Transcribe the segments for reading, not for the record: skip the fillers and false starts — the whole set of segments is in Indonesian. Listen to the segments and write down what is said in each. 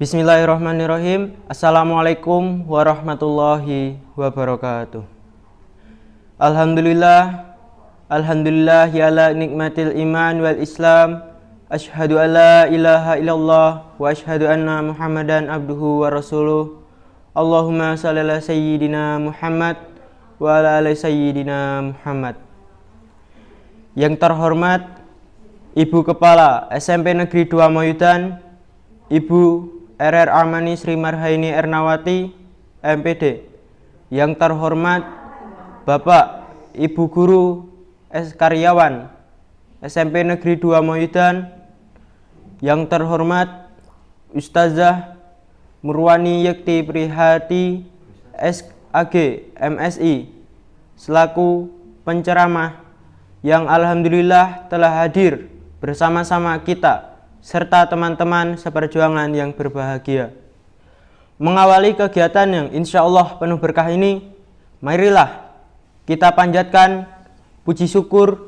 Bismillahirrahmanirrahim. Assalamualaikum warahmatullahi wabarakatuh. Alhamdulillah ya la nikmatil iman wal islam. Asyhadu an la ilaha illallah wa asyhadu anna Muhammadan abduhu wa rasuluh. Allahumma shalli ala sayyidina Muhammad wa ala ali sayyidina Muhammad. Yang terhormat Ibu Kepala SMP Negeri 2 Moyudan, Ibu RR Armani Sri Marhaini Ernawati, MPD. Yang terhormat Bapak Ibu Guru Karyawan SMP Negeri 2 Moyudan. Yang terhormat Ustazah Murwani Yekti Prihati SAG MSI selaku penceramah yang alhamdulillah telah hadir bersama-sama kita serta teman-teman seperjuangan yang berbahagia. Mengawali kegiatan yang insya Allah penuh berkah ini, marilah kita panjatkan puji syukur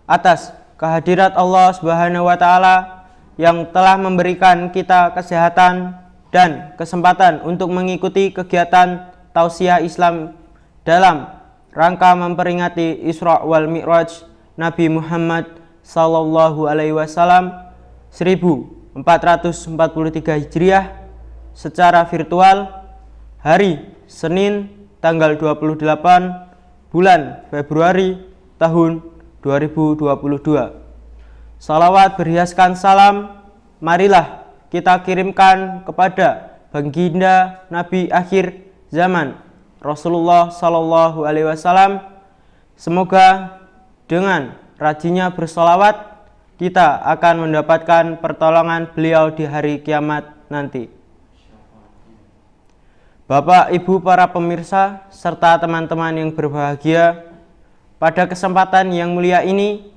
atas kehadirat Allah Subhanahu wa Ta'ala yang telah memberikan kita kesehatan dan kesempatan untuk mengikuti kegiatan tausiah Islam dalam rangka memperingati Isra wal Mi'raj Nabi Muhammad sallallahu alaihi wasallam 1443 Hijriah secara virtual hari Senin tanggal 28 bulan Februari tahun 2022. Salawat berhiaskan salam marilah kita kirimkan kepada baginda Nabi akhir zaman Rasulullah sallallahu alaihi wasallam. Semoga dengan rajinnya bersolawat kita akan mendapatkan pertolongan beliau di hari kiamat nanti. Bapak, Ibu, para pemirsa, serta teman-teman yang berbahagia, pada kesempatan yang mulia ini,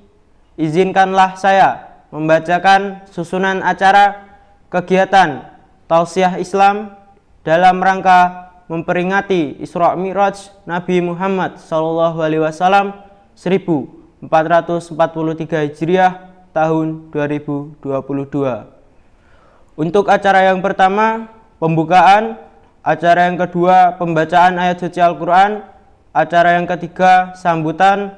izinkanlah saya membacakan susunan acara kegiatan tausiah Islam dalam rangka memperingati Isra Mi'raj Nabi Muhammad SAW 1443 Hijriah tahun 2022. Untuk acara yang pertama, pembukaan. Acara yang kedua, pembacaan ayat suci Al-Quran. Acara yang ketiga, sambutan.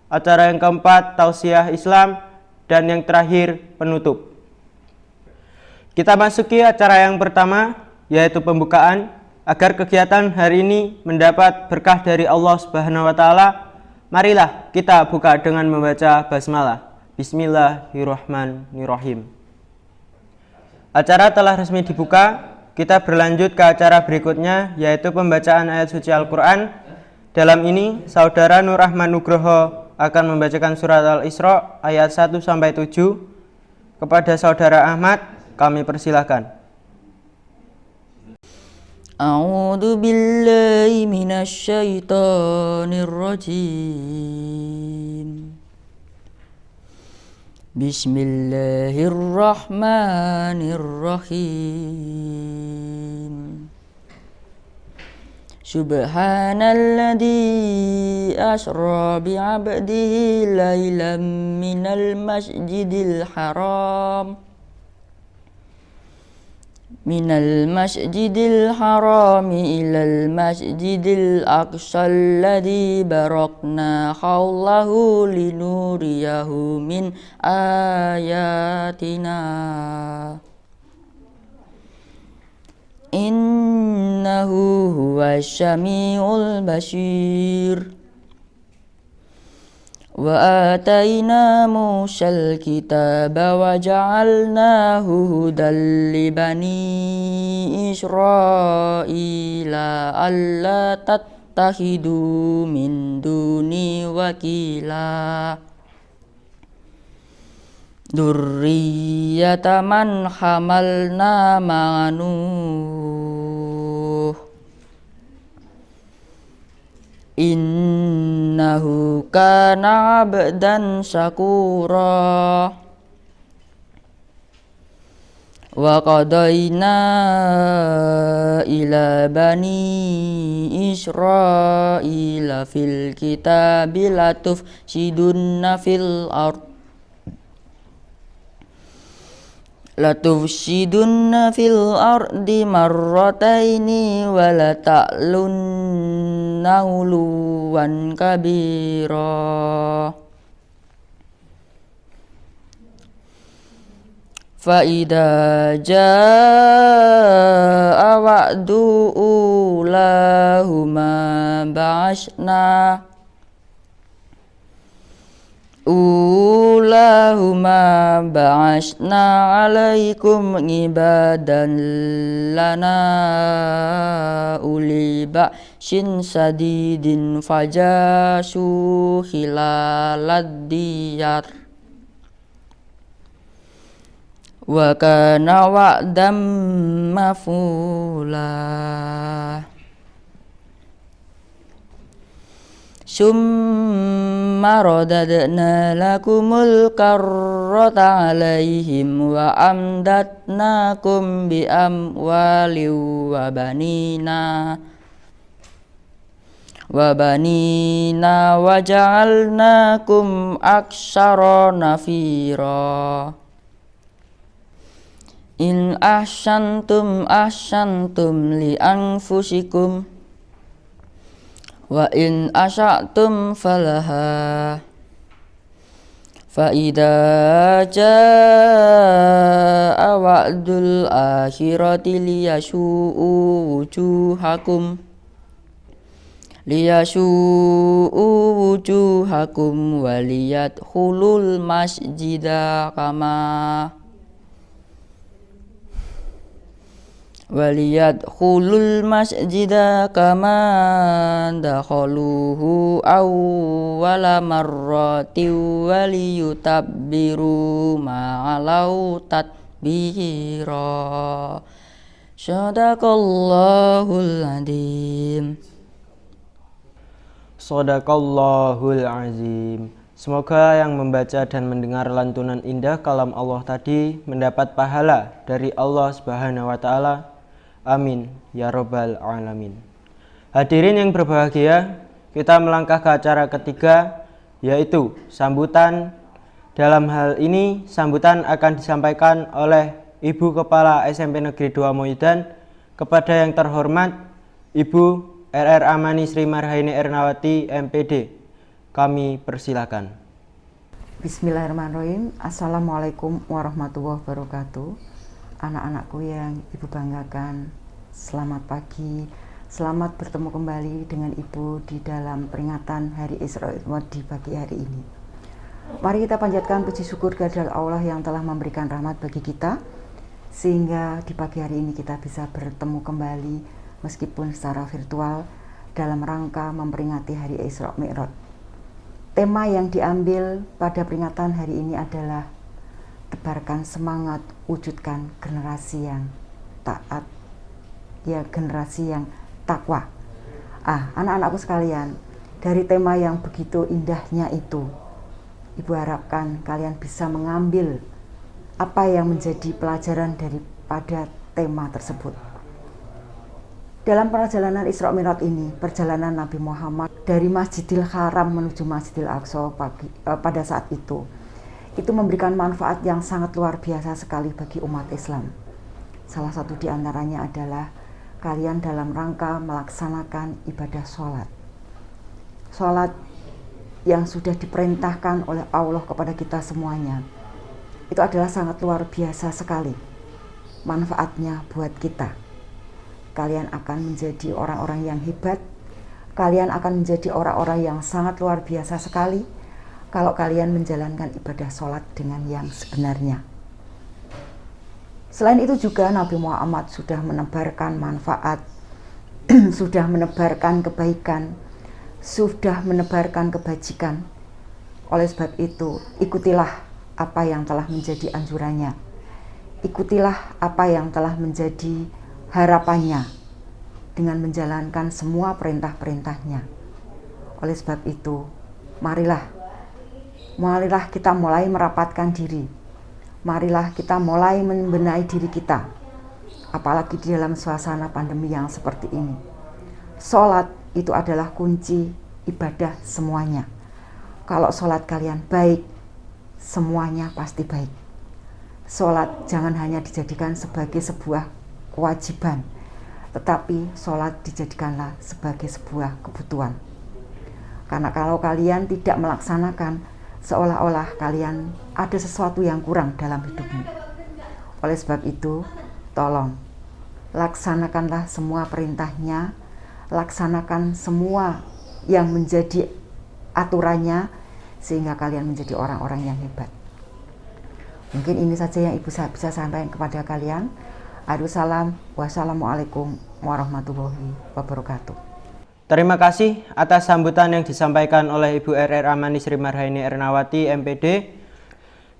Acara yang keempat, tausiah Islam. Dan yang terakhir, penutup. Kita masuki acara yang pertama, yaitu pembukaan. Agar kegiatan hari ini mendapat berkah dari Allah Subhanahu wa Ta'ala, marilah kita buka dengan membaca basmalah. Bismillahirrahmanirrahim. Acara telah resmi dibuka. Kita berlanjut ke acara berikutnya, yaitu pembacaan ayat suci Al-Quran. Dalam ini, Saudara Nur Rahman Nugroho akan membacakan surat Al-Isra ayat 1-7. Kepada Saudara Ahmad, kami persilahkan. A'udzu billahi minasy syaithanir rajim. Bismillahirrahmanirrahim. Subhanalladzi asra bi'abdihi lailan minal masjidil haram ilal masjidil aqsal ladzi barakna haulahu linuriyahu min ayatina innahu huwas syami'ul basir. Wa ataina Musal kitaba wa ja'alnahu hudan li bani Israila alla tattahidu min duni wakila dzurriyyata man hamalna ma'anuh innahu kana 'abdan syakura. Wa qadaina ila bani Israila fil kitabi latufsidunna fil ard latufsidunna fil ardi marrataini wa la ta'lunna uluwan kabira. Fa idza jaa wa'du ulahuma ba'asna alaikum ibadan lana uli ba'sin sadidin fajasu khilalad diyar wa kana wa'dam maf'ula. Summa radadna lakumul karrata alaihim wa amdatnakum bi amwalin wa banina wa ja'alnakum aktsara nafira. In ahsantum li anfusikum wa in asya'tum falaha. Fa idza jaa wa'dul akhirati liyasu'u wujuhakum wa liyadkhulul masjida kama dakhaluhu awwala marratin waliyutabbiru ma'alau tatbira. Shadaqallahul adzim. Shadaqallahul azim. Semoga yang membaca dan mendengar lantunan indah kalam Allah tadi mendapat pahala dari Allah Subhanahu wa taala. Amin ya robbal alamin. Hadirin yang berbahagia, kita melangkah ke acara ketiga, yaitu sambutan. Dalam hal ini sambutan akan disampaikan oleh Ibu Kepala SMP Negeri 2 Moidan kepada yang terhormat Ibu RR Amani Sri Marhaini Ernawati MPD. Kami persilakan. Bismillahirrahmanirrahim. Assalamualaikum warahmatullahi wabarakatuh. Anak-anakku yang Ibu banggakan, selamat pagi. Selamat bertemu kembali dengan Ibu di dalam peringatan Hari Isra Mi'raj di pagi hari ini. Mari kita panjatkan puji syukur kehadirat Allah yang telah memberikan rahmat bagi kita, sehingga di pagi hari ini kita bisa bertemu kembali meskipun secara virtual dalam rangka memperingati Hari Isra Mi'raj. Tema yang diambil pada peringatan hari ini adalah tebarkan semangat, wujudkan generasi yang taat, ya generasi yang takwa. Anak-anakku sekalian, dari tema yang begitu indahnya itu, Ibu harapkan kalian bisa mengambil apa yang menjadi pelajaran daripada tema tersebut. Dalam perjalanan Isra Mi'raj ini, perjalanan Nabi Muhammad dari Masjidil Haram menuju Masjidil Aqsa pada saat itu memberikan manfaat yang sangat luar biasa sekali bagi umat Islam. Salah satu di antaranya adalah kalian dalam rangka melaksanakan ibadah sholat. Sholat yang sudah diperintahkan oleh Allah kepada kita semuanya. Itu adalah sangat luar biasa sekali manfaatnya buat kita. Kalian akan menjadi orang-orang yang hebat. Kalian akan menjadi orang-orang yang sangat luar biasa sekali kalau kalian menjalankan ibadah sholat dengan yang sebenarnya. Selain itu juga Nabi Muhammad sudah menebarkan manfaat, sudah menebarkan kebaikan, sudah menebarkan kebajikan. Oleh sebab itu, ikutilah apa yang telah menjadi anjurannya. Ikutilah apa yang telah menjadi harapannya dengan menjalankan semua perintah-perintahnya. Oleh sebab itu, marilah kita mulai merapatkan diri. Marilah kita mulai membenahi diri kita. Apalagi di dalam suasana pandemi yang seperti ini. Sholat itu adalah kunci ibadah semuanya. Kalau sholat kalian baik, semuanya pasti baik. sholat jangan hanya dijadikan sebagai sebuah kewajiban, tetapi sholat dijadikanlah sebagai sebuah kebutuhan. Karena kalau kalian tidak melaksanakan, seolah-olah kalian ada sesuatu yang kurang dalam hidupmu. Oleh sebab itu, tolong laksanakanlah semua perintahnya, laksanakan semua yang menjadi aturannya, sehingga kalian menjadi orang-orang yang hebat. Mungkin ini saja yang Ibu bisa sampaikan kepada kalian. Salam. Wassalamualaikum warahmatullahi wabarakatuh. Terima kasih atas sambutan yang disampaikan oleh Ibu RR Amani Sri Marhaini Ernawati MPD.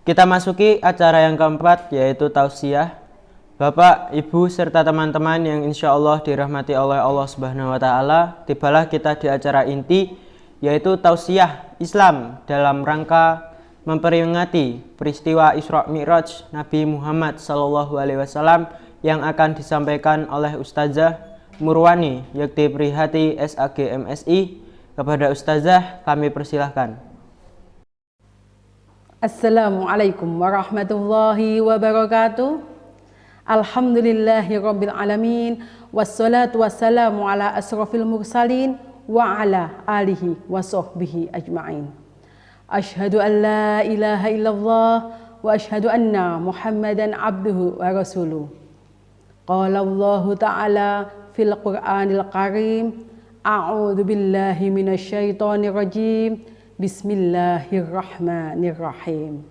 Kita masuki acara yang keempat, yaitu tausiah. Bapak, Ibu, serta teman-teman yang insya Allah dirahmati oleh Allah Subhanahu wa Ta'ala, tibalah kita di acara inti, yaitu tausiah Islam dalam rangka memperingati peristiwa Isra Mi'raj Nabi Muhammad SAW yang akan disampaikan oleh Ustazah Murwani Yakti Prihati SAG MSI. Kepada Ustazah kami persilahkan. Assalamualaikum warahmatullahi wabarakatuh. Alhamdulillahirabbil alamin, wassalatu wassalamu ala asrofil mursalin wa ala alihi wa sahbihi ajma'in. Ashhadu an la ilaha illallah wa ashhadu anna Muhammadan abduhu wa rasuluh. Qala Allah ta'ala fil Qur'anil Karim, a'udzu billahi minasyaitonir rajim. Bismillahirrahmanirrahim.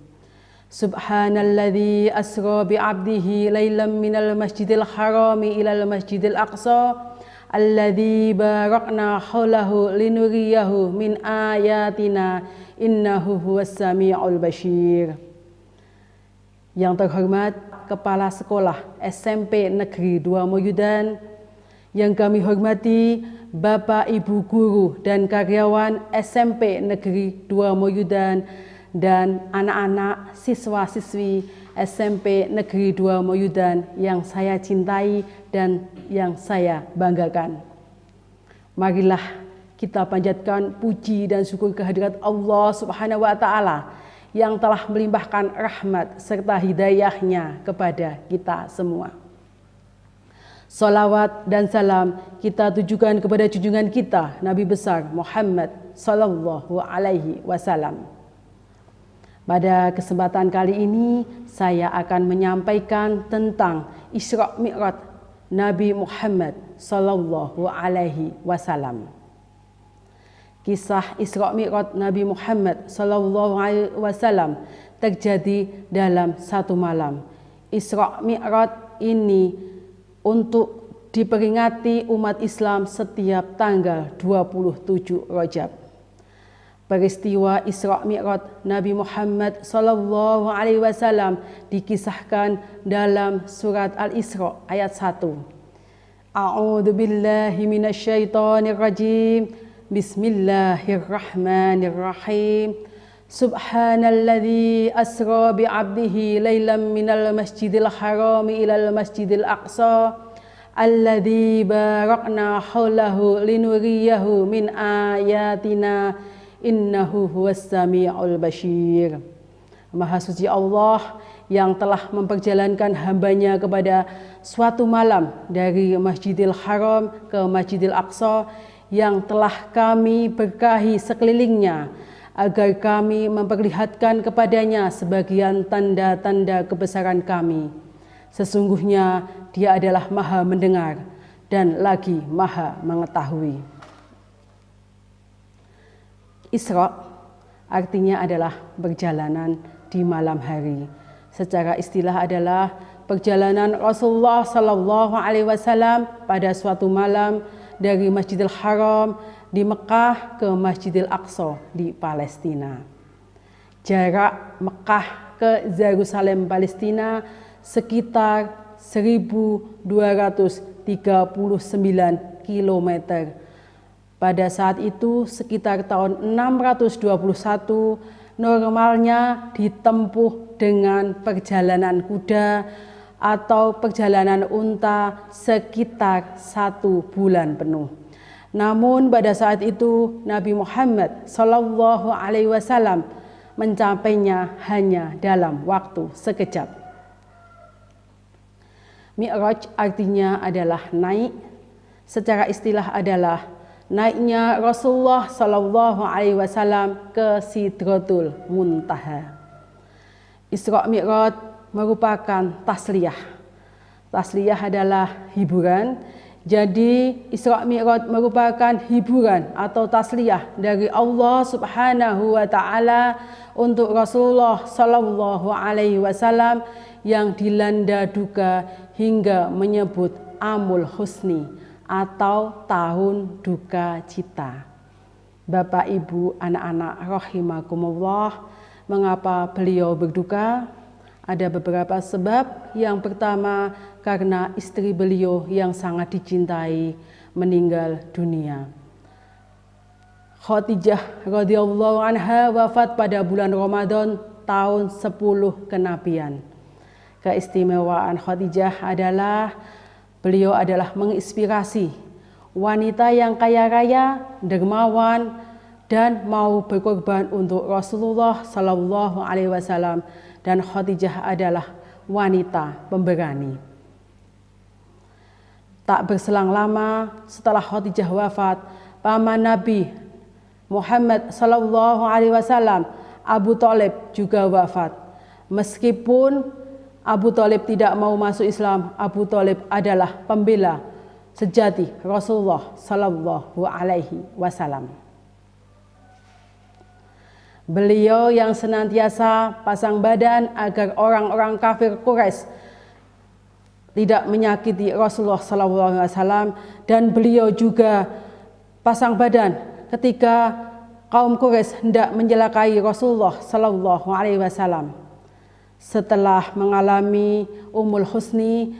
Subhanalladzi asra bi 'abdihi lailan minal masjidil harami ilal masjidil aqsa alladzi barakna haulahu linuriyahu min ayatina innahu huwas samiul basyir. Yang terhormat Kepala Sekolah SMP Negeri 2 Moyudan, yang kami hormati Bapak Ibu guru dan karyawan SMP Negeri 2 Moyudan dan anak-anak siswa-siswi SMP Negeri 2 Moyudan yang saya cintai dan yang saya banggakan. Marilah kita panjatkan puji dan syukur kehadirat Allah Subhanahu wa Ta'ala yang telah melimpahkan rahmat serta hidayahnya kepada kita semua. Salawat dan salam kita tujukan kepada junjungan kita Nabi besar Muhammad sallallahu alaihi wasallam. Pada kesempatan kali ini saya akan menyampaikan tentang Isra Mi'raj Nabi Muhammad sallallahu alaihi wasallam. Kisah Isra Mi'raj Nabi Muhammad sallallahu alaihi wasallam terjadi dalam satu malam. Isra Mi'raj ini untuk diperingati umat Islam setiap tanggal 27 Rajab. Peristiwa Isra Mi'raj Nabi Muhammad sallallahu alaihi wasallam dikisahkan dalam surat Al-Isra ayat 1. A'udzu billahi minasyaitonir rajim. Bismillahirrahmanirrahim. Subhanalladzi asra bi 'abdihi lailan minal masjidil harami ilal masjidil aqsa alladzi barakna haulahu linuriyahu min ayatina innahu huwas samiul basyir. Maha suci Allah yang telah memperjalankan hambanya kepada suatu malam dari Masjidil Haram ke Masjidil Aqsa yang telah kami berkahi sekelilingnya agar kami memperlihatkan kepadanya sebagian tanda-tanda kebesaran kami. Sesungguhnya Dia adalah Maha mendengar dan lagi Maha mengetahui. Isra artinya adalah perjalanan di malam hari. Secara istilah adalah perjalanan Rasulullah Sallallahu Alaihi Wasallam pada suatu malam dari Masjidil Haram di Mekah ke Masjidil Aqsa di Palestina. Jarak Mekah ke Yerusalem Palestina sekitar 1239 km. Pada saat itu sekitar tahun 621 normalnya ditempuh dengan perjalanan kuda atau perjalanan unta sekitar 1 bulan penuh. Namun pada saat itu Nabi Muhammad Sallallahu Alaihi Wasallam mencapainya hanya dalam waktu sekejap. Mi'raj artinya adalah naik. Secara istilah adalah naiknya Rasulullah Shallallahu Alaihi Wasallam ke Sidratul Muntaha. Isra Mi'raj merupakan tasliyah. Tasliyah adalah hiburan. Jadi Isra Mi'raj merupakan hiburan atau tasliyah dari Allah Subhanahu wa taala untuk Rasulullah Shallallahu Alaihi Wasallam yang dilanda duka hingga menyebut Amul Husni atau tahun duka cita. Bapak, Ibu, anak-anak rahimakumullah, mengapa beliau berduka? Ada beberapa sebab. Yang pertama, karena istri beliau yang sangat dicintai meninggal dunia. Khadijah radhiyallahu anha wafat pada bulan Ramadan tahun 10 kenabian. Keistimewaan Khadijah adalah beliau adalah menginspirasi wanita yang kaya raya, dermawan, dan mau berkorban untuk Rasulullah Sallallahu Alaihi Wasallam. Dan Khadijah adalah wanita pemberani. Tak berselang lama setelah Khadijah wafat, paman Nabi Muhammad Sallallahu Alaihi Wasallam, Abu Thalib, juga wafat. Meskipun Abu Thalib tidak mau masuk Islam, Abu Thalib adalah pembela sejati Rasulullah Sallallahu Alaihi Wasallam. Beliau yang senantiasa pasang badan agar orang-orang kafir Quraisy tidak menyakiti Rasulullah Sallallahu Alaihi Wasallam, dan beliau juga pasang badan ketika kaum Quraisy hendak mencelakai Rasulullah Sallallahu Alaihi Wasallam. Setelah mengalami Ummul Husni,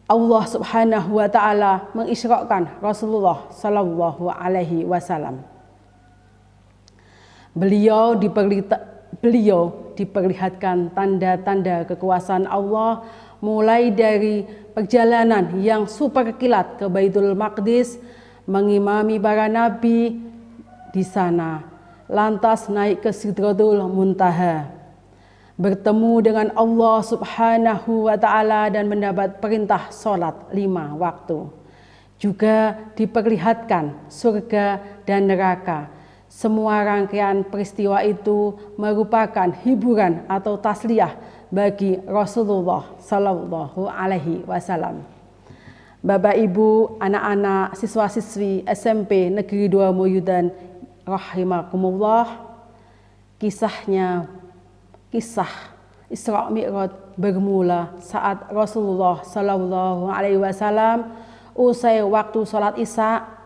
Allah Subhanahu wa taala mengisyraqkan Rasulullah Sallallahu Alaihi Wasallam. Beliau diperlihatkan tanda-tanda kekuasaan Allah, mulai dari perjalanan yang super kilat ke Baitul Maqdis, mengimami para nabi di sana, lantas naik ke Sidratul Muntaha, bertemu dengan Allah Subhanahu wa taala dan mendapat perintah sholat 5 waktu. Juga diperlihatkan surga dan neraka. Semua rangkaian peristiwa itu merupakan hiburan atau tasliyah bagi Rasulullah Sallallahu Alaihi Wasallam. Bapak, Ibu, anak-anak, siswa-siswi SMP Negeri 2 Moyudan rahimakumullah, kisah Isra Mi'raj bermula saat Rasulullah Sallallahu Alaihi Wasallam usai waktu sholat Isya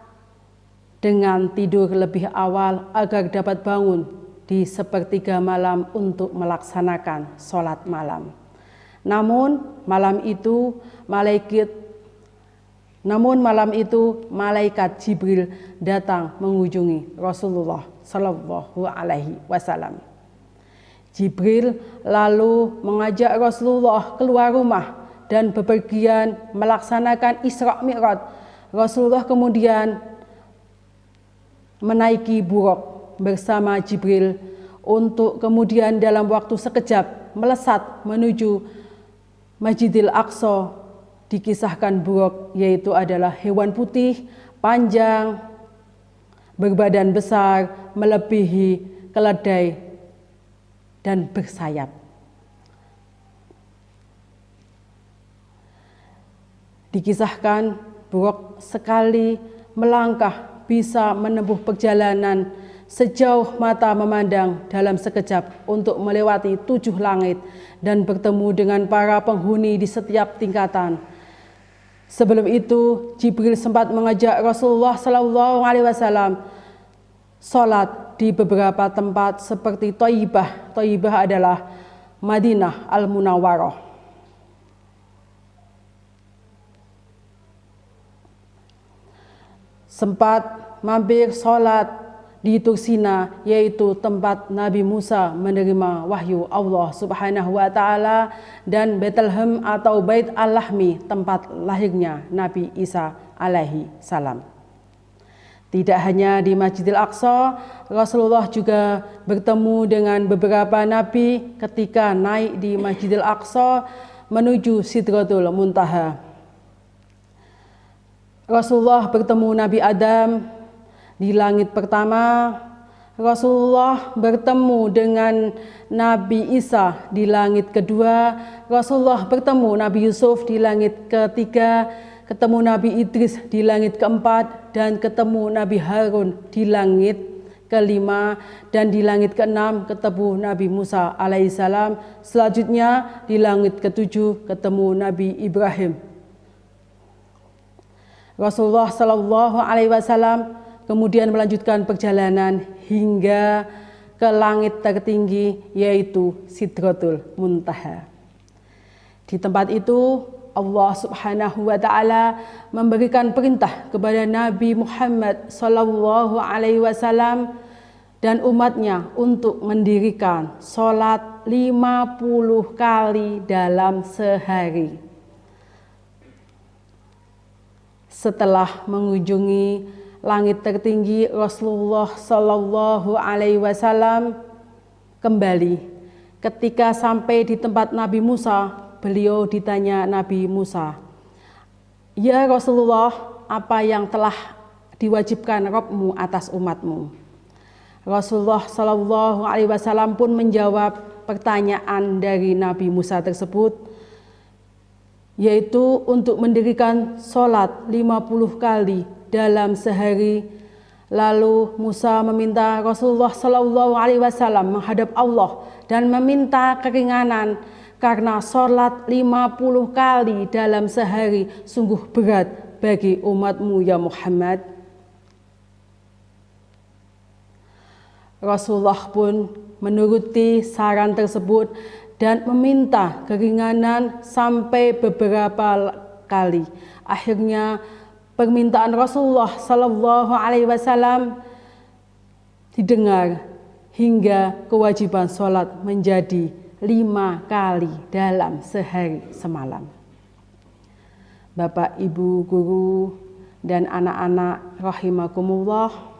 dengan tidur lebih awal agar dapat bangun di sepertiga malam untuk melaksanakan sholat malam. Namun malam itu malaikat Jibril datang mengunjungi Rasulullah Sallallahu Alaihi Wasallam. Jibril lalu mengajak Rasulullah keluar rumah dan bepergian melaksanakan Isra Mi'raj. Rasulullah kemudian menaiki buruk bersama Jibril untuk kemudian dalam waktu sekejap melesat menuju Masjidil Aqsa. Dikisahkan buruk yaitu adalah hewan putih, panjang, berbadan besar, melebihi keledai, dan bersayap. Dikisahkan buruk sekali melangkah bisa menempuh perjalanan sejauh mata memandang dalam sekejap untuk melewati 7 langit dan bertemu dengan para penghuni di setiap tingkatan. Sebelum itu, Jibril sempat mengajak Rasulullah Sallallahu Alaihi Wasallam sholat di beberapa tempat seperti Thayyibah. Thayyibah adalah Madinah Al-Munawwarah. Sempat mampir sholat di Tursina, yaitu tempat Nabi Musa menerima wahyu Allah Subhanahu wa taala, dan Bethlehem atau Bait Al-Lahmi, tempat lahirnya Nabi Isa alaihi salam. Tidak hanya di Masjidil Aqsa, Rasulullah juga bertemu dengan beberapa nabi ketika naik di Masjidil Aqsa menuju Sidratul Muntaha. Rasulullah bertemu Nabi Adam di langit pertama. Rasulullah bertemu dengan Nabi Isa di langit kedua. Rasulullah bertemu Nabi Yusuf di langit ketiga, ketemu Nabi Idris di langit keempat, dan ketemu Nabi Harun di langit kelima, dan di langit keenam ketemu Nabi Musa alaihissalam. Selanjutnya di langit ketujuh ketemu Nabi Ibrahim. Rasulullah Shallallahu Alaihi Wasallam kemudian melanjutkan perjalanan hingga ke langit tertinggi, yaitu Sidratul Muntaha. Di tempat itu Allah Subhanahu wa taala memberikan perintah kepada Nabi Muhammad sallallahu alaihi wasallam dan umatnya untuk mendirikan sholat 50 kali dalam sehari. Setelah mengunjungi langit tertinggi, Rasulullah sallallahu alaihi wasallam kembali. Ketika sampai di tempat Nabi Musa, beliau ditanya Nabi Musa, "Ya Rasulullah, apa yang telah diwajibkan Rabbmu atas umatmu?" Rasulullah Shallallahu Alaihi Wasallam pun menjawab pertanyaan dari Nabi Musa tersebut, yaitu untuk mendirikan sholat 50 kali dalam sehari. Lalu Musa meminta Rasulullah Shallallahu Alaihi Wasallam menghadap Allah dan meminta keringanan, karena sholat 50 kali dalam sehari sungguh berat bagi umatmu ya Muhammad. Rasulullah pun menuruti saran tersebut dan meminta keringanan sampai beberapa kali. Akhirnya permintaan Rasulullah Sallallahu Alaihi Wasallam didengar hingga kewajiban sholat menjadi 5 kali dalam sehari semalam. Bapak, Ibu, Guru, dan anak-anak rahimakumullah,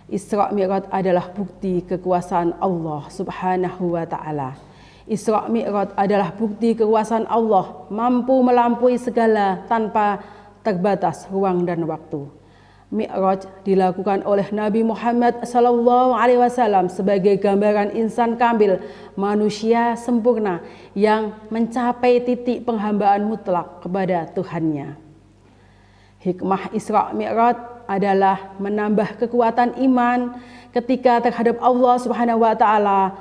Isra Mi'raj adalah bukti kekuasaan Allah Subhanahu wa taala. Isra Mi'raj adalah bukti kekuasaan Allah mampu melampaui segala tanpa terbatas ruang dan waktu. Mi'raj dilakukan oleh Nabi Muhammad sallallahu alaihi wasallam sebagai gambaran insan kamil, manusia sempurna yang mencapai titik penghambaan mutlak kepada Tuhannya. Hikmah Isra Mi'raj adalah menambah kekuatan iman ketika terhadap Allah Subhanahu wa taala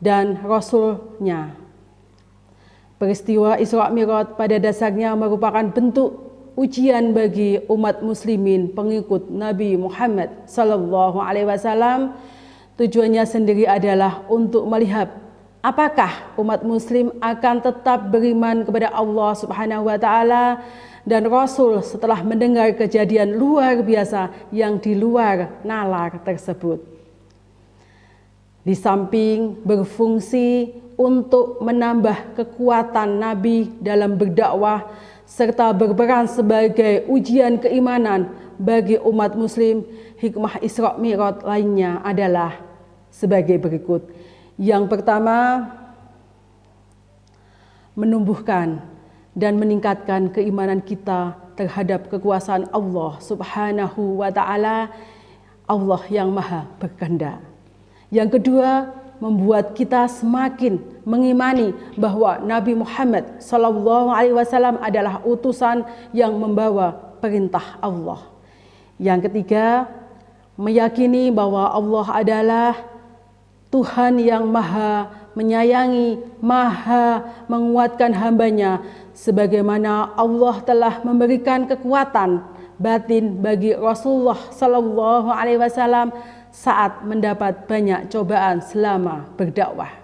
dan Rasul-Nya. Peristiwa Isra Mi'raj pada dasarnya merupakan bentuk ujian bagi umat muslimin pengikut Nabi Muhammad sallallahu alaihi wasallam. Tujuannya sendiri adalah untuk melihat apakah umat muslim akan tetap beriman kepada Allah Subhanahu wa taala dan Rasul setelah mendengar kejadian luar biasa yang di luar nalar tersebut. Di samping berfungsi untuk menambah kekuatan Nabi dalam berdakwah serta berperan sebagai ujian keimanan bagi umat muslim, hikmah Isra Mi'raj lainnya adalah sebagai berikut. Yang pertama, menumbuhkan dan meningkatkan keimanan kita terhadap kekuasaan Allah Subhanahu wa taala, Allah yang Maha Berkehendak. Yang kedua, membuat kita semakin mengimani bahwa Nabi Muhammad sallallahu alaihi wasallam adalah utusan yang membawa perintah Allah. Yang ketiga, meyakini bahwa Allah adalah Tuhan yang Maha menyayangi, Maha menguatkan hambanya, sebagaimana Allah telah memberikan kekuatan batin bagi Rasulullah sallallahu alaihi wasallam saat mendapat banyak cobaan selama berdakwah.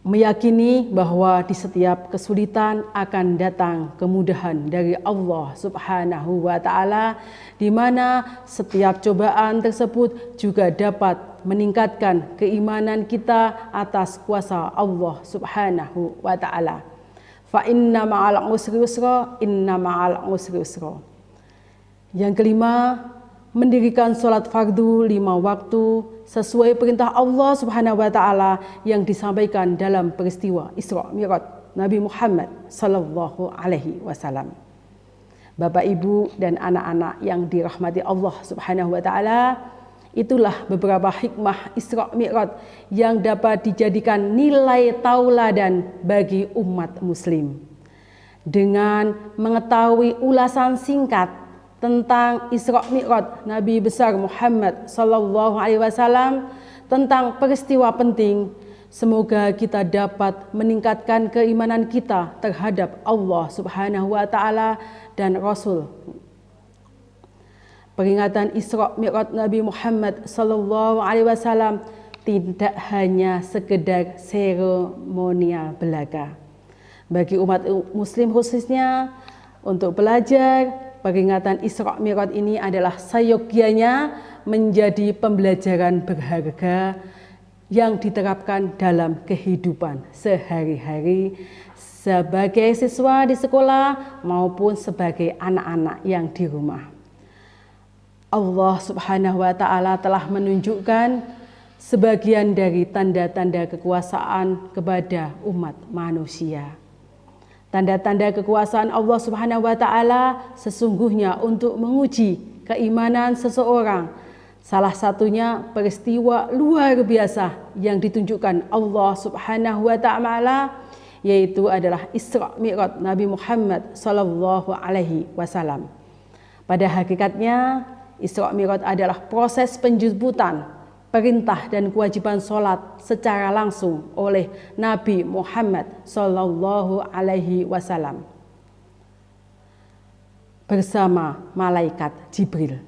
Meyakini bahwa di setiap kesulitan akan datang kemudahan dari Allah Subhanahu wa taala, di mana setiap cobaan tersebut juga dapat meningkatkan keimanan kita atas kuasa Allah Subhanahu wa taala. Fa inna ma'al usri yusra, inna ma'al usri yusra. Yang kelima, mendirikan sholat fardu 5 waktu sesuai perintah Allah Subhanahu wa taala yang disampaikan dalam peristiwa Isra Mi'raj Nabi Muhammad Sallallahu Alaihi Wasallam. Bapak, Ibu, dan anak-anak yang dirahmati Allah Subhanahu wa Ta'ala, itulah beberapa hikmah Isra Mi'raj yang dapat dijadikan nilai tauladan bagi umat Muslim. Dengan mengetahui ulasan singkat tentang Isra Mi'raj Nabi besar Muhammad Sallallahu Alaihi Wasallam, tentang peristiwa penting, semoga kita dapat meningkatkan keimanan kita terhadap Allah Subhanahu wa Ta'ala dan Rasul. Peringatan Isra Mi'raj Nabi Muhammad Sallallahu Alaihi Wasallam tidak hanya sekedar seremonial belaka. Bagi umat Muslim khususnya, untuk belajar peringatan Isra Mi'raj ini adalah seyogyanya menjadi pembelajaran berharga yang diterapkan dalam kehidupan sehari-hari sebagai siswa di sekolah maupun sebagai anak-anak yang di rumah. Allah Subhanahu wa Ta'ala telah menunjukkan sebagian dari tanda-tanda kekuasaan kepada umat manusia. Tanda-tanda kekuasaan Allah Subhanahu wa Ta'ala sesungguhnya untuk menguji keimanan seseorang. Salah satunya peristiwa luar biasa yang ditunjukkan Allah Subhanahu wa Ta'ala, yaitu adalah Isra Mi'raj Nabi Muhammad Sallallahu Alaihi Wasallam. Pada hakikatnya, Isra Mi'raj adalah proses penjemputan perintah dan kewajiban sholat secara langsung oleh Nabi Muhammad Sallallahu Alaihi Wasallam bersama malaikat Jibril.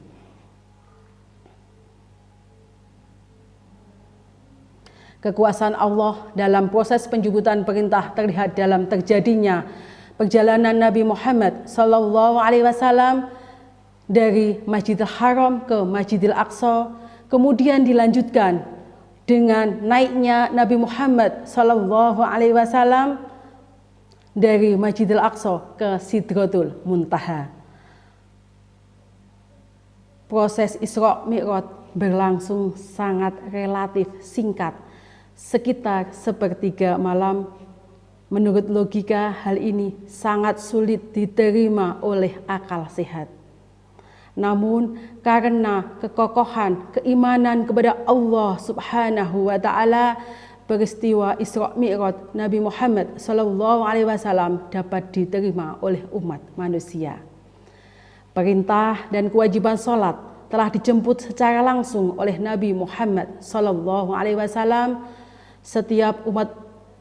Kekuasaan Allah dalam proses penjemputan perintah terlihat dalam terjadinya perjalanan Nabi Muhammad Sallallahu Alaihi Wasallam dari Masjidil Haram ke Masjidil Aqsa, kemudian dilanjutkan dengan naiknya Nabi Muhammad Sallallahu Alaihi Wasallam dari Masjidil Aqsa ke Sidratul Muntaha. Proses Isra Mi'raj berlangsung sangat relatif singkat, sekitar sepertiga malam. Menurut logika, hal ini sangat sulit diterima oleh akal sehat. Namun karena kekokohan keimanan kepada Allah Subhanahu wa Ta'ala, peristiwa Isra Mi'raj Nabi Muhammad Sallallahu Alaihi Wasallam dapat diterima oleh umat manusia. Perintah dan kewajiban sholat telah dijemput secara langsung oleh Nabi Muhammad Sallallahu Alaihi Wasallam. Setiap umat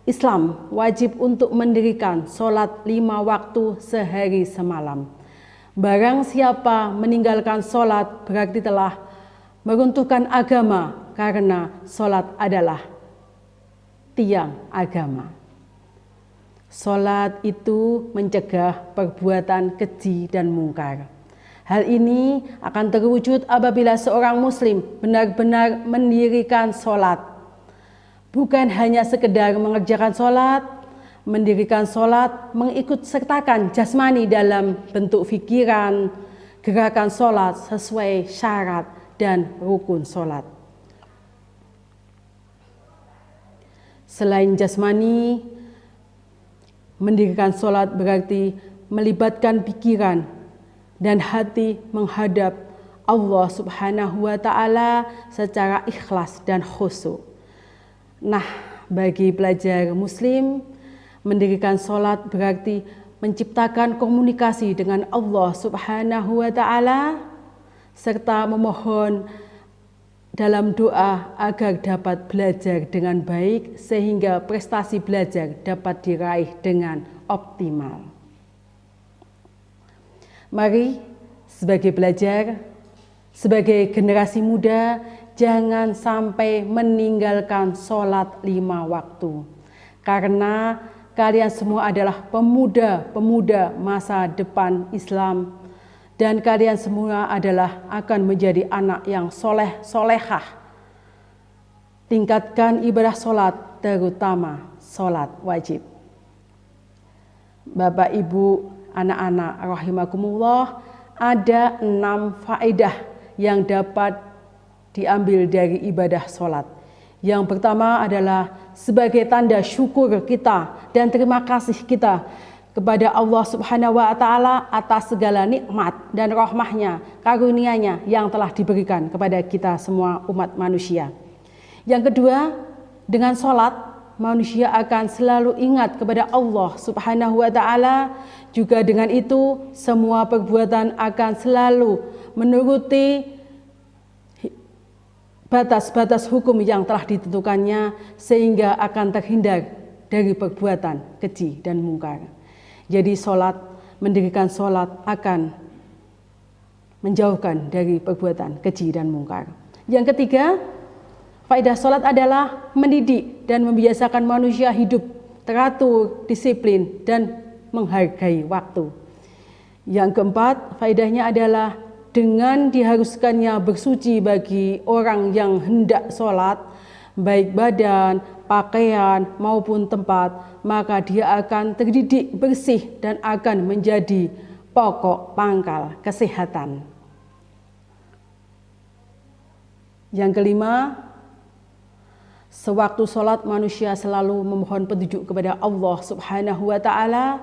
Islam wajib untuk mendirikan sholat 5 waktu sehari semalam. Barang siapa meninggalkan sholat berarti telah meruntuhkan agama, karena sholat adalah tiang agama. Sholat itu mencegah perbuatan keji dan mungkar. Hal ini akan terwujud apabila seorang muslim benar-benar mendirikan sholat. Bukan hanya sekedar mengerjakan sholat, mendirikan sholat mengikut sertakan jasmani dalam bentuk pikiran, gerakan sholat sesuai syarat dan rukun sholat. Selain jasmani, mendirikan sholat berarti melibatkan pikiran dan hati menghadap Allah Subhanahu wa Ta'ala secara ikhlas dan khusyuk. Nah, bagi pelajar muslim, mendirikan sholat berarti menciptakan komunikasi dengan Allah Subhanahu wa Ta'ala serta memohon dalam doa agar dapat belajar dengan baik sehingga prestasi belajar dapat diraih dengan optimal. Mari sebagai pelajar, sebagai generasi muda, jangan sampai meninggalkan sholat 5 waktu. Karena kalian semua adalah pemuda-pemuda masa depan Islam. Dan kalian semua adalah akan menjadi anak yang soleh-solehah. Tingkatkan ibadah sholat, terutama sholat wajib. Bapak, Ibu, anak-anak rahimakumullah, ada 6 faedah yang dapat diambil dari ibadah sholat. Yang pertama adalah sebagai tanda syukur kita dan terima kasih kita kepada Allah Subhanahu wa taala atas segala nikmat dan rahmah-Nya, karunia-Nya yang telah diberikan kepada kita semua umat manusia. Yang kedua, dengan sholat manusia akan selalu ingat kepada Allah Subhanahu wa taala. Juga dengan itu semua perbuatan akan selalu menuruti batas-batas hukum yang telah ditentukannya, sehingga akan terhindar dari perbuatan keji dan mungkar. Jadi mendirikan sholat akan menjauhkan dari perbuatan keji dan mungkar. Yang ketiga, faedah sholat adalah mendidik dan membiasakan manusia hidup teratur, disiplin, dan menghargai waktu. Yang keempat, faedahnya adalah dengan diharuskannya bersuci bagi orang yang hendak sholat, baik badan, pakaian, maupun tempat, maka dia akan terdidik bersih dan akan menjadi pokok pangkal kesehatan. Yang kelima, sewaktu sholat manusia selalu memohon petunjuk kepada Allah Subhanahu wa taala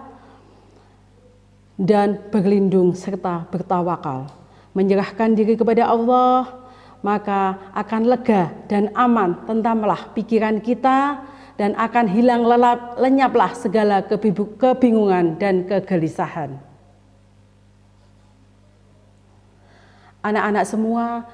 dan berlindung serta bertawakal, menyerahkan diri kepada Allah, maka akan lega dan aman tentamlah pikiran kita dan akan hilang lenyaplah segala kebingungan dan kegelisahan. Anak-anak semua,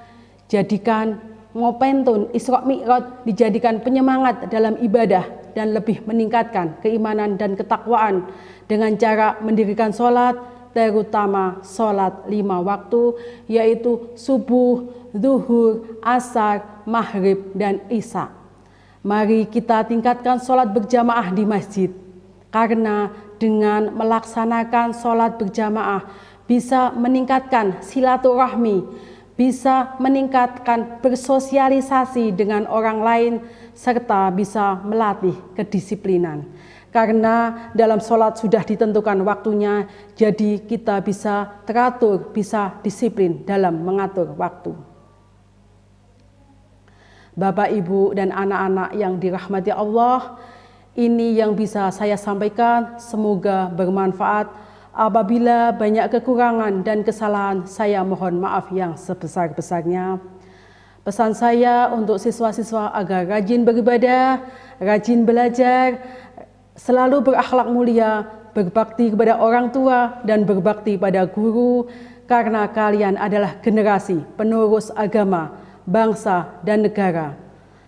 jadikan Ngopentun Isra Mi'raj dijadikan penyemangat dalam ibadah dan lebih meningkatkan keimanan dan ketakwaan dengan cara mendirikan sholat, terutama sholat 5 waktu, yaitu subuh, zuhur, asar, maghrib, dan isya. Mari kita tingkatkan sholat berjamaah di masjid, karena dengan melaksanakan sholat berjamaah bisa meningkatkan silaturahmi, bisa meningkatkan bersosialisasi dengan orang lain, serta bisa melatih kedisiplinan. Karena dalam sholat sudah ditentukan waktunya, jadi kita bisa teratur, bisa disiplin dalam mengatur waktu. Bapak, Ibu, dan anak-anak yang dirahmati Allah, ini yang bisa saya sampaikan, semoga bermanfaat. Apabila banyak kekurangan dan kesalahan, saya mohon maaf yang sebesar-besarnya. Pesan saya untuk siswa-siswa agar rajin beribadah, rajin belajar, selalu berakhlak mulia, berbakti kepada orang tua, dan berbakti pada guru, karena kalian adalah generasi penerus agama, bangsa, dan negara.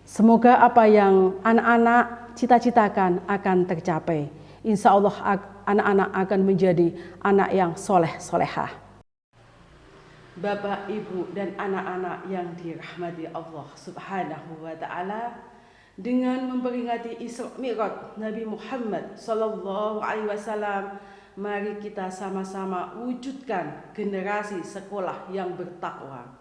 Semoga apa yang anak-anak cita-citakan akan tercapai. Insya Allah anak-anak akan menjadi anak yang soleh-solehah. Bapak, Ibu, dan anak-anak yang dirahmati Allah Subhanahu wa ta'ala, dengan memperingati Isra Mi'raj Nabi Muhammad Sallallahu Alaihi Wasallam, mari kita sama-sama wujudkan generasi sekolah yang bertakwa.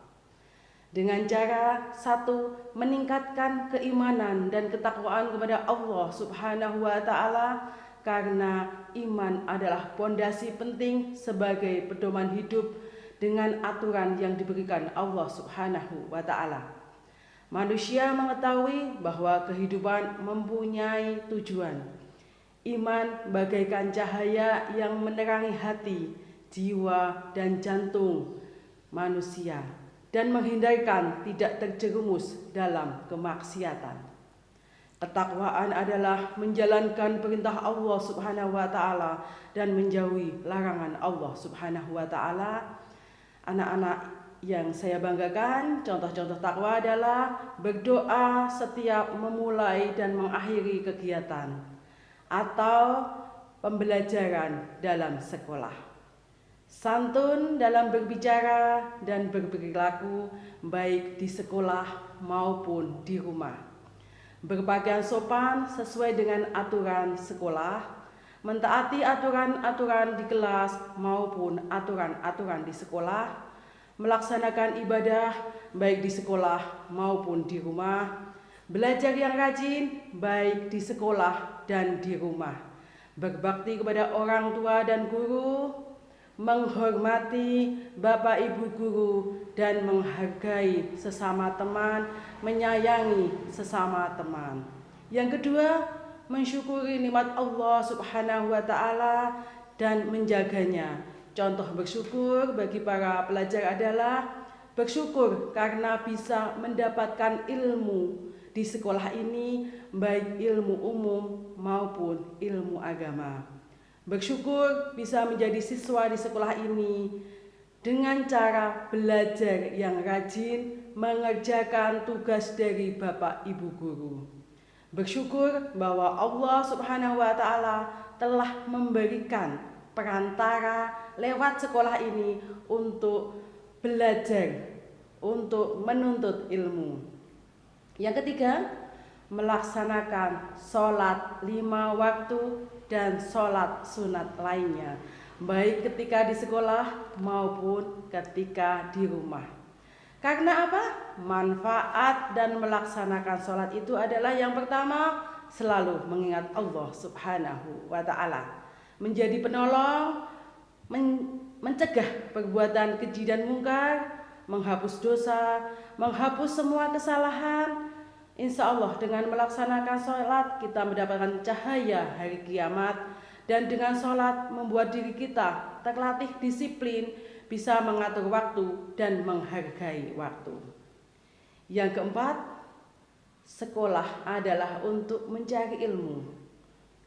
Dengan cara satu, meningkatkan keimanan dan ketakwaan kepada Allah Subhanahu wa ta'ala, karena iman adalah pondasi penting sebagai pedoman hidup dengan aturan yang diberikan Allah Subhanahu wa ta'ala. Manusia mengetahui bahwa kehidupan mempunyai tujuan. Iman bagaikan cahaya yang menerangi hati, jiwa, dan jantung manusia, dan menghindarkan tidak terjerumus dalam kemaksiatan. Ketakwaan adalah menjalankan perintah Allah Subhanahu wa ta'ala dan menjauhi larangan Allah Subhanahu wa ta'ala. Anak-anak yang saya banggakan, contoh-contoh takwa adalah berdoa setiap memulai dan mengakhiri kegiatan atau pembelajaran dalam sekolah, santun dalam berbicara dan berperilaku baik di sekolah maupun di rumah, berpakaian sopan sesuai dengan aturan sekolah, mentaati aturan-aturan di kelas maupun aturan-aturan di sekolah, melaksanakan ibadah baik di sekolah maupun di rumah, belajar yang rajin baik di sekolah dan di rumah, berbakti kepada orang tua dan guru, menghormati Bapak Ibu guru, dan menghargai sesama teman, menyayangi sesama teman. Yang kedua, mensyukuri nikmat Allah Subhanahu wa Ta'ala dan menjaganya. Contoh bersyukur bagi para pelajar adalah bersyukur karena bisa mendapatkan ilmu di sekolah ini, baik ilmu umum maupun ilmu agama. Bersyukur bisa menjadi siswa di sekolah ini dengan cara belajar yang rajin, mengerjakan tugas dari Bapak Ibu guru. Bersyukur bahwa Allah Subhanahu wa Ta'ala telah memberikan perantara lewat sekolah ini untuk belajar, untuk menuntut ilmu. Yang ketiga, melaksanakan sholat 5 waktu dan sholat sunat lainnya, baik ketika di sekolah maupun ketika di rumah. Karena apa? Manfaat dan melaksanakan sholat itu adalah yang pertama, selalu mengingat Allah Subhanahu wa Ta'ala, menjadi penolong, mencegah perbuatan keji dan mungkar, menghapus dosa, menghapus semua kesalahan. Insya Allah dengan melaksanakan sholat kita mendapatkan cahaya hari kiamat, dan dengan sholat membuat diri kita terlatih disiplin, bisa mengatur waktu dan menghargai waktu. Yang keempat, sekolah adalah untuk mencari ilmu.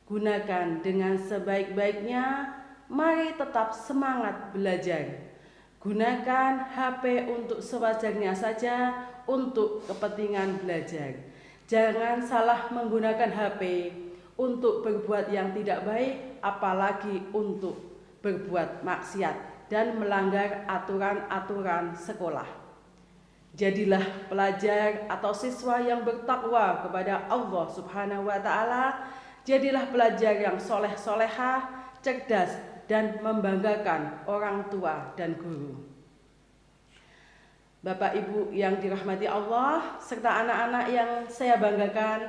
Gunakan dengan sebaik-baiknya, mari tetap semangat belajar. Gunakan HP untuk sewajarnya saja untuk kepentingan belajar. Jangan salah menggunakan HP untuk berbuat yang tidak baik, apalagi untuk berbuat maksiat dan melanggar aturan-aturan sekolah. Jadilah pelajar atau siswa yang bertakwa kepada Allah Subhanahu wa Ta'ala. Jadilah pelajar yang soleh-solehah, cerdas, dan membanggakan orang tua dan guru. Bapak Ibu yang dirahmati Allah serta anak-anak yang saya banggakan,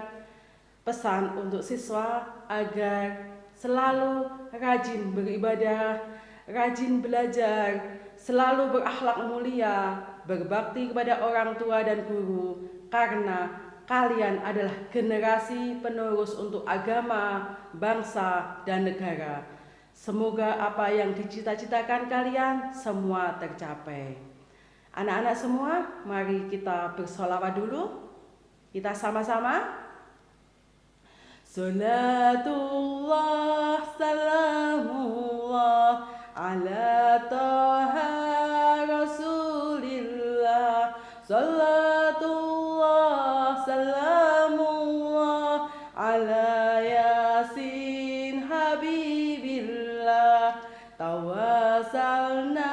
pesan untuk siswa agar selalu rajin beribadah, rajin belajar, selalu berakhlak mulia, berbakti kepada orang tua dan guru, karena kalian adalah generasi penerus untuk agama, bangsa, dan negara. Semoga apa yang dicita-citakan kalian semua tercapai. Anak-anak semua, mari kita bersolawat dulu. Kita sama-sama. Salatullah, salamullah, ala taha rasulillah. Salatullah, salamullah, ala yasin habibillah. Tawasalna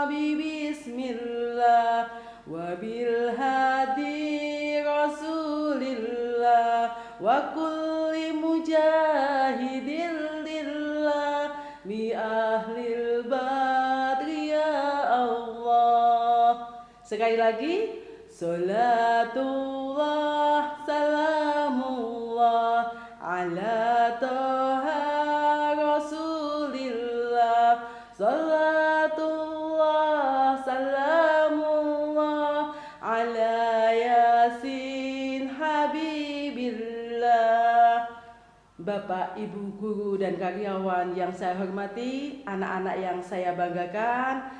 bismillah wa bil hadi rasulillah wa kulli mujahidin lillah bi ahlil badri ya Allah. Sekali lagi, salatullah, salamullah, ala taha rasulillah. Salatullah, salamullah, ala yasin habibillah. Bapak, Ibu, guru, dan karyawan yang saya hormati, anak-anak yang saya banggakan,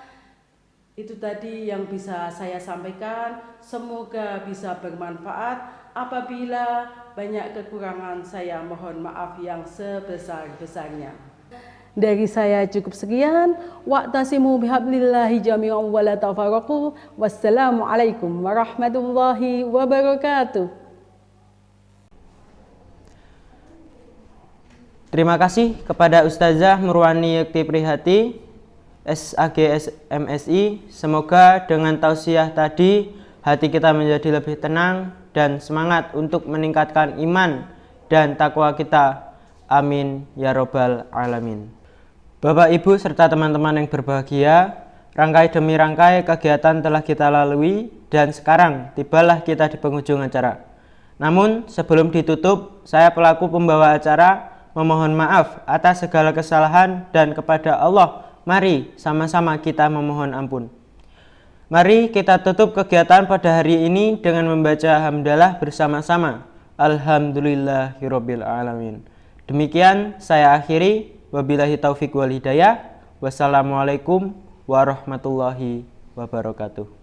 itu tadi yang bisa saya sampaikan. Semoga bisa bermanfaat. Apabila banyak kekurangan, saya mohon maaf yang sebesar-besarnya. Dari saya cukup sekian. Wa'tasimu bihablillahi jami'an wa la tafarraqu. Wassalamualaikum warahmatullahi wabarakatuh. Terima kasih kepada Ustazah Murwani Yekti Prihati, SAG MSI. Semoga dengan tausiah tadi hati kita menjadi lebih tenang dan semangat untuk meningkatkan iman dan takwa kita. Amin ya robbal alamin. Bapak, Ibu, serta teman-teman yang berbahagia, rangkai demi rangkai kegiatan telah kita lalui dan sekarang tibalah kita di penghujung acara. Namun sebelum ditutup, saya pelaku pembawa acara memohon maaf atas segala kesalahan dan kepada Allah mari sama-sama kita memohon ampun. Mari kita tutup kegiatan pada hari ini dengan membaca hamdalah bersama-sama. Alhamdulillahirabbil alamin. Demikian saya akhiri. Wabillahi taufik wal hidayah. Wassalamualaikum warahmatullahi wabarakatuh.